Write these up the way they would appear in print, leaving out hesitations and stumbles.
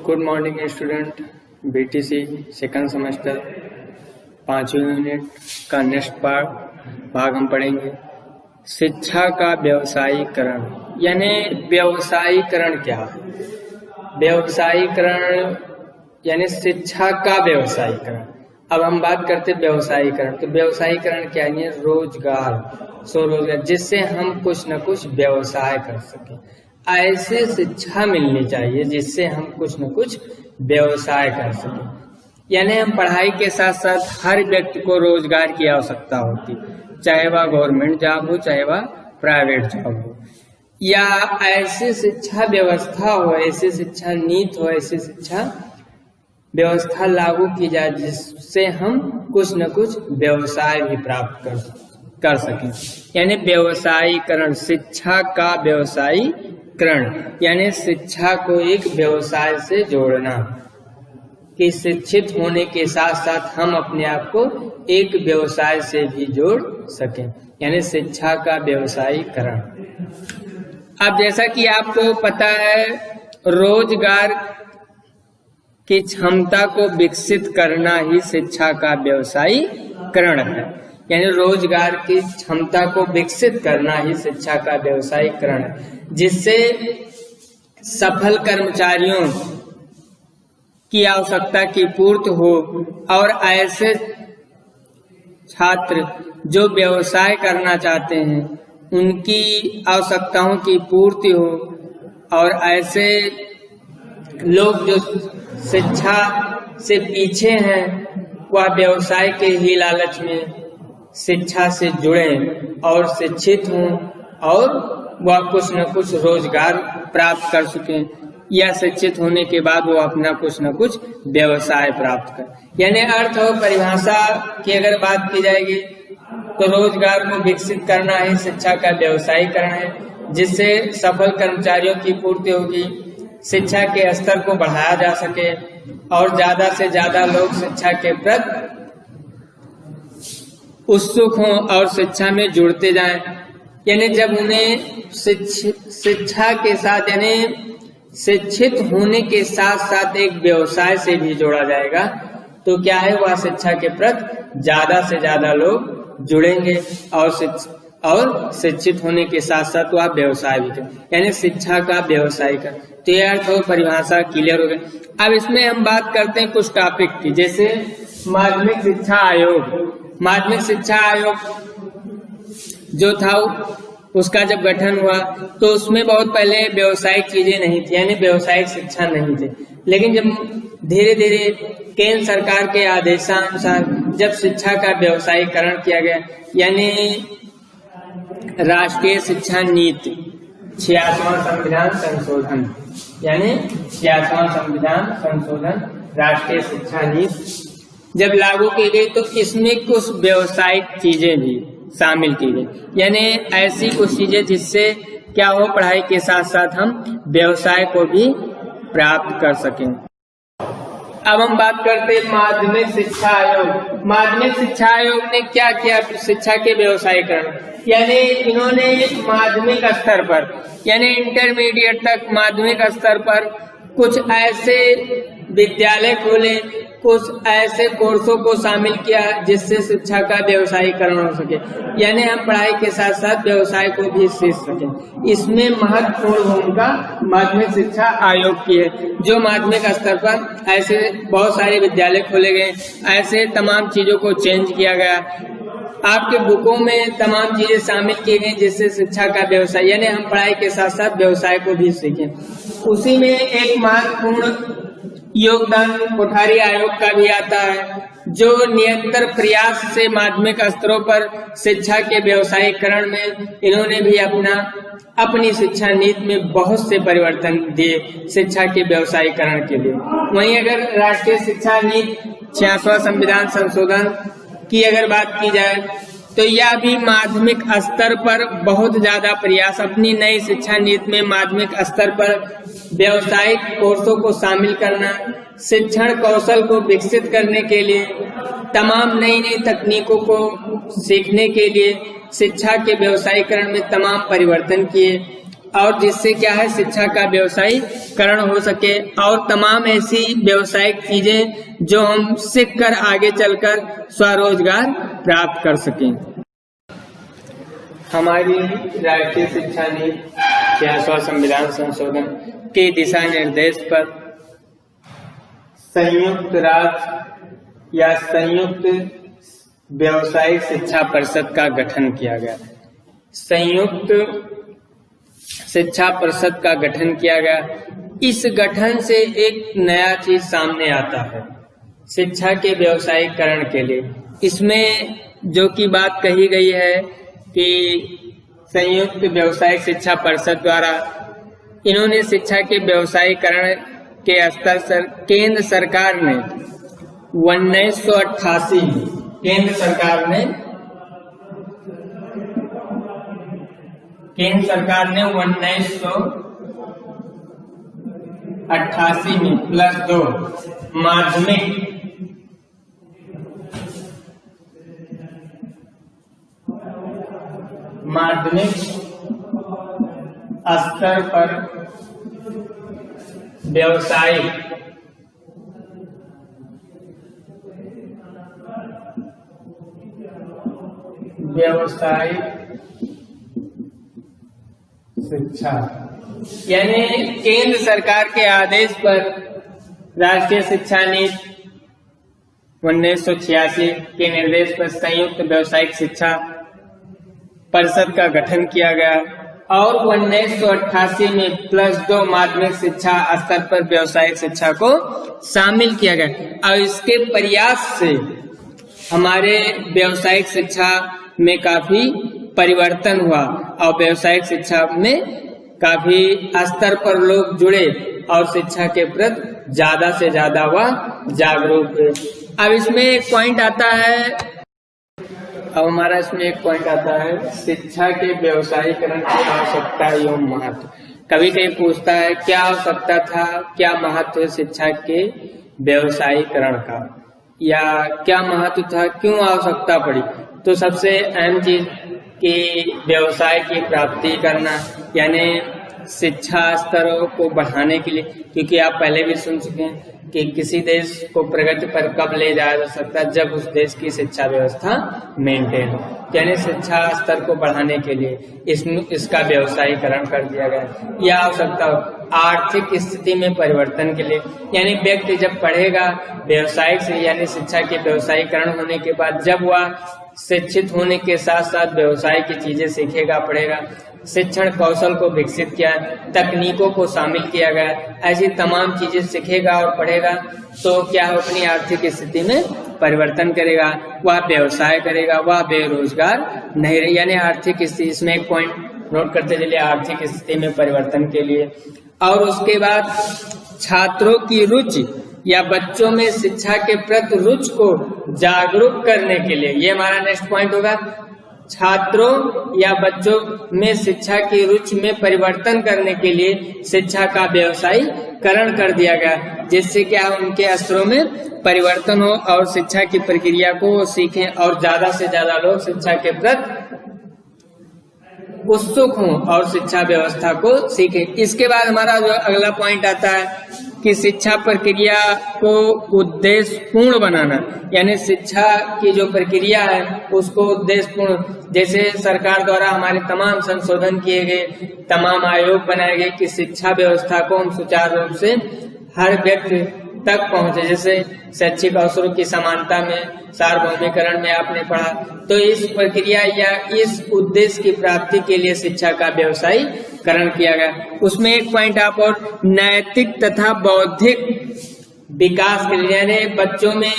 Good morning student. BTC second semester 5वीं unit का next भाग हम पढ़ेंगे। शिक्षा का व्यवसायीकरण, यानी व्यवसायीकरण क्या है? व्यवसायीकरण यानी शिक्षा का व्यवसायीकरण। अब हम बात करते हैं व्यवसायीकरण। तो व्यवसायीकरण क्या है? रोजगार, स्वरोजगार, जिससे हम कुछ न कुछ व्यवसाय कर सकें। ऐसे शिक्षा मिलनी चाहिए जिससे हम कुछ न कुछ व्यवसाय कर सकें। यानी हम पढ़ाई के साथ साथ हर व्यक्ति को रोजगार की आवश्यकता होती, चाहे वह गवर्नमेंट जॉब हो चाहे वह प्राइवेट जॉब हो, या ऐसी शिक्षा व्यवस्था हो, ऐसी शिक्षा नीति हो, ऐसी शिक्षा व्यवस्था लागू की जाए जिससे हम कुछ न कुछ व्यवसाय भी प्राप्त कर सकें। यानी व्यवसायीकरण, शिक्षा का व्यवसायीकरण यानी शिक्षा को एक व्यवसाय से जोड़ना, कि शिक्षित होने के साथ साथ हम अपने आप को एक व्यवसाय से भी जोड़ सकें, यानी शिक्षा का व्यवसायीकरण। अब जैसा कि आपको पता है, रोजगार की क्षमता को विकसित करना ही शिक्षा का व्यवसायीकरण है। यानी रोजगार की क्षमता को विकसित करना ही शिक्षा का व्यवसायीकरण है, जिससे सफल कर्मचारियों की आवश्यकता की पूर्ति हो और ऐसे छात्र जो व्यवसाय करना चाहते हैं उनकी आवश्यकताओं की पूर्ति हो, और ऐसे लोग जो शिक्षा से पीछे हैं वह व्यवसाय के ही लालच में शिक्षा से जुड़े और शिक्षित हों और वह कुछ न कुछ रोजगार प्राप्त कर सकें, या शिक्षित होने के बाद वो अपना कुछ न कुछ व्यवसाय प्राप्त कर। यानी अर्थ और परिभाषा की अगर बात की जाएगी तो रोजगार को विकसित करना ही शिक्षा का व्यवसायीकरण है, जिससे सफल कर्मचारियों की पूर्ति होगी, शिक्षा के स्तर को बढ़ाया जा सके और ज्यादा से ज्यादा लोग शिक्षा के प्रति उत्सुक हों और शिक्षा में जुड़ते जाएं। यानी जब उन्हें शिक्षा के साथ यानी शिक्षित होने के साथ साथ एक व्यवसाय से भी जोड़ा जाएगा तो क्या है, वह शिक्षा के प्रति ज्यादा से ज्यादा लोग जुड़ेंगे और शिक्षित होने के साथ साथ वह व्यवसाय भी करें, यानी शिक्षा का व्यवसाय का। तो यह अर्थ और परिभाषा क्लियर हो गई। अब इसमें हम बात करते हैं कुछ टॉपिक की, जैसे माध्यमिक शिक्षा आयोग। माध्यमिक शिक्षा आयोग जो था उसका जब गठन हुआ तो उसमें बहुत पहले व्यावसायिक चीजें नहीं थी, यानी व्यावसायिक शिक्षा नहीं थी। लेकिन जब धीरे धीरे केंद्र सरकार के आदेशानुसार जब शिक्षा का व्यवसायीकरण किया गया, यानी राष्ट्रीय शिक्षा नीति 66वां संविधान संशोधन, यानी 66वां संविधान संशोधन राष्ट्रीय शिक्षा नीति जब लागू की गई तो इसमें कुछ व्यावसायिक चीजें भी शामिल की गई, यानी ऐसी कुछ चीजें जिससे क्या हो, पढ़ाई के साथ साथ हम व्यवसाय को भी प्राप्त कर सकें। अब हम बात करते हैं माध्यमिक शिक्षा आयोग। माध्यमिक शिक्षा आयोग ने क्या किया शिक्षा के व्यवसायीकरण, यानी इन्होंने माध्यमिक स्तर पर यानी इंटरमीडिएट तक माध्यमिक स्तर पर कुछ ऐसे विद्यालय खोले, कुछ ऐसे कोर्सों को शामिल किया जिससे शिक्षा का व्यवसायीकरण हो सके, यानी हम पढ़ाई के साथ साथ व्यवसाय को भी सीख सकें। इसमें महत्वपूर्ण भूमिका माध्यमिक शिक्षा आयोग की है, जो माध्यमिक स्तर पर ऐसे बहुत सारे विद्यालय खोले गए, ऐसे तमाम चीजों को चेंज किया गया, आपके बुकों में तमाम चीजें शामिल की गई जिससे शिक्षा का व्यवसाय यानी हम पढ़ाई के साथ साथ व्यवसाय को भी सीखें। उसी में एक महत्वपूर्ण योगदान कोठारी आयोग का भी आता है, जो निरंतर प्रयास से माध्यमिक स्तरों पर शिक्षा के व्यवसायीकरण में इन्होंने भी अपनी शिक्षा नीति में बहुत से परिवर्तन दिए शिक्षा के व्यवसायीकरण के लिए। वहीं अगर राष्ट्रीय शिक्षा नीति 66वां संविधान संशोधन की अगर बात की जाए तो यह भी माध्यमिक स्तर पर बहुत ज्यादा प्रयास, अपनी नई शिक्षा नीति में माध्यमिक स्तर पर व्यावसायिक कोर्सों को शामिल करना, शिक्षण कौशल को विकसित करने के लिए, तमाम नई नई तकनीकों को सीखने के लिए शिक्षा के व्यवसायीकरण में तमाम परिवर्तन किए और जिससे क्या है शिक्षा का व्यवसायीकरण हो सके, और तमाम ऐसी व्यवसायिक चीजें जो हम सीख कर आगे चलकर स्वरोजगार प्राप्त कर सकें। हमारी राष्ट्रीय शिक्षा नीति 66वां संविधान संशोधन के दिशा निर्देश पर संयुक्त राष्ट्र या संयुक्त व्यावसायिक शिक्षा परिषद का गठन किया गया। संयुक्त शिक्षा परिषद का गठन किया गया। इस गठन से एक नया चीज सामने आता है शिक्षा के व्यवसायीकरण के लिए। इसमें जो की बात कही गई है कि संयुक्त व्यावसायिक शिक्षा परिषद द्वारा इन्होंने शिक्षा के व्यवसायीकरण के स्तर से केंद्र सरकार ने 1988 केंद्र सरकार ने 1988 में +2 माध्यमिक स्तर पर व्यावसायिक शिक्षा, यानी केंद्र सरकार के आदेश पर राष्ट्रीय शिक्षा नीति 1986 के निर्देश पर संयुक्त व्यावसायिक शिक्षा परिषद का गठन किया गया और 1988 में +2 माध्यमिक शिक्षा स्तर पर व्यावसायिक शिक्षा को शामिल किया गया। और इसके प्रयास से हमारे व्यावसायिक शिक्षा में काफी परिवर्तन हुआ और व्यावसायिक शिक्षा में काफी स्तर पर लोग जुड़े और शिक्षा के प्रति ज्यादा से ज्यादा वह जागरूक हुए। अब इसमें एक पॉइंट आता है शिक्षा के व्यवसायीकरण की आवश्यकता एवं महत्व। कभी कभी पूछता है क्या आवश्यकता था, क्या महत्व है शिक्षा के व्यवसायीकरण का, या क्या महत्व था, क्यों आवश्यकता पड़ी। तो सबसे अहम चीज कि व्यवसाय की प्राप्ति करना, यानी शिक्षा स्तरों को बढ़ाने के लिए, क्योंकि आप पहले भी सुन चुके हैं कि किसी देश को प्रगति पर कब ले जाया जा सकता है, जब उस देश की शिक्षा व्यवस्था मेंटेन हो। यानी शिक्षा स्तर को बढ़ाने के लिए इसका व्यवसायीकरण कर दिया गया। यह आवश्यकता आर्थिक स्थिति में परिवर्तन के लिए, यानी व्यक्ति जब पढ़ेगा व्यवसायिक से, यानी शिक्षा के व्यवसायीकरण होने के बाद जब वह शिक्षित होने के साथ साथ व्यवसाय की चीजें सीखेगा, पढ़ेगा, शिक्षण कौशल को विकसित किया, तकनीकों को शामिल किया गया, ऐसी तमाम चीजें सीखेगा और पढ़ेगा, तो क्या अपनी आर्थिक स्थिति में परिवर्तन करेगा, वह व्यवसाय करेगा, वह बेरोजगार नहीं रहे। यानी आर्थिक स्थिति, इसमें एक पॉइंट नोट करते चलिए, आर्थिक स्थिति में परिवर्तन के लिए। और उसके बाद छात्रों की रुचि या बच्चों में शिक्षा के प्रति रुचि को जागरूक करने के लिए, ये हमारा नेक्स्ट पॉइंट होगा। छात्रों या बच्चों में शिक्षा की रुचि में परिवर्तन करने के लिए शिक्षा का व्यवसायीकरण कर दिया गया, जिससे क्या उनके स्तरों में परिवर्तन हो और शिक्षा की प्रक्रिया को सीखें और ज्यादा से ज्यादा लोग शिक्षा के प्रति उत्सुक हों और शिक्षा व्यवस्था को सीखें। इसके बाद हमारा जो अगला पॉइंट आता है कि शिक्षा प्रक्रिया को उद्देश्य पूर्ण बनाना, यानी शिक्षा की जो प्रक्रिया है उसको उद्देश्य पूर्ण, जैसे सरकार द्वारा हमारे तमाम संशोधन किए गए, तमाम आयोग बनाए गए कि शिक्षा व्यवस्था को हम सुचारू रूप से हर व्यक्ति तक पहुंचे। जैसे शैक्षिक अवसरों की समानता में, सार्वभौमिकरण में आपने पढ़ा, तो इस प्रक्रिया या इस उद्देश्य की प्राप्ति के लिए शिक्षा का व्यवसायीकरण किया गया। उसमें एक पॉइंट आप और नैतिक तथा बौद्धिक विकास के लिए, यानी बच्चों में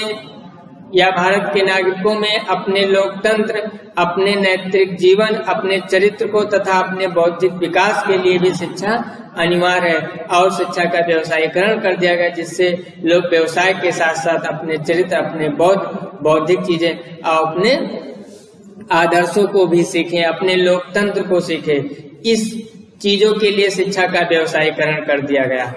या भारत के नागरिकों में अपने लोकतंत्र, अपने नैतिक जीवन, अपने चरित्र को तथा अपने बौद्धिक विकास के लिए भी शिक्षा अनिवार्य है और शिक्षा का व्यवसायीकरण कर दिया गया, जिससे लोग व्यवसाय के साथ साथ अपने चरित्र, अपने बौद्धिक चीजें और अपने आदर्शों को भी सीखें, अपने लोकतंत्र को सीखें। इस चीजों के लिए शिक्षा का व्यवसायीकरण कर दिया गया।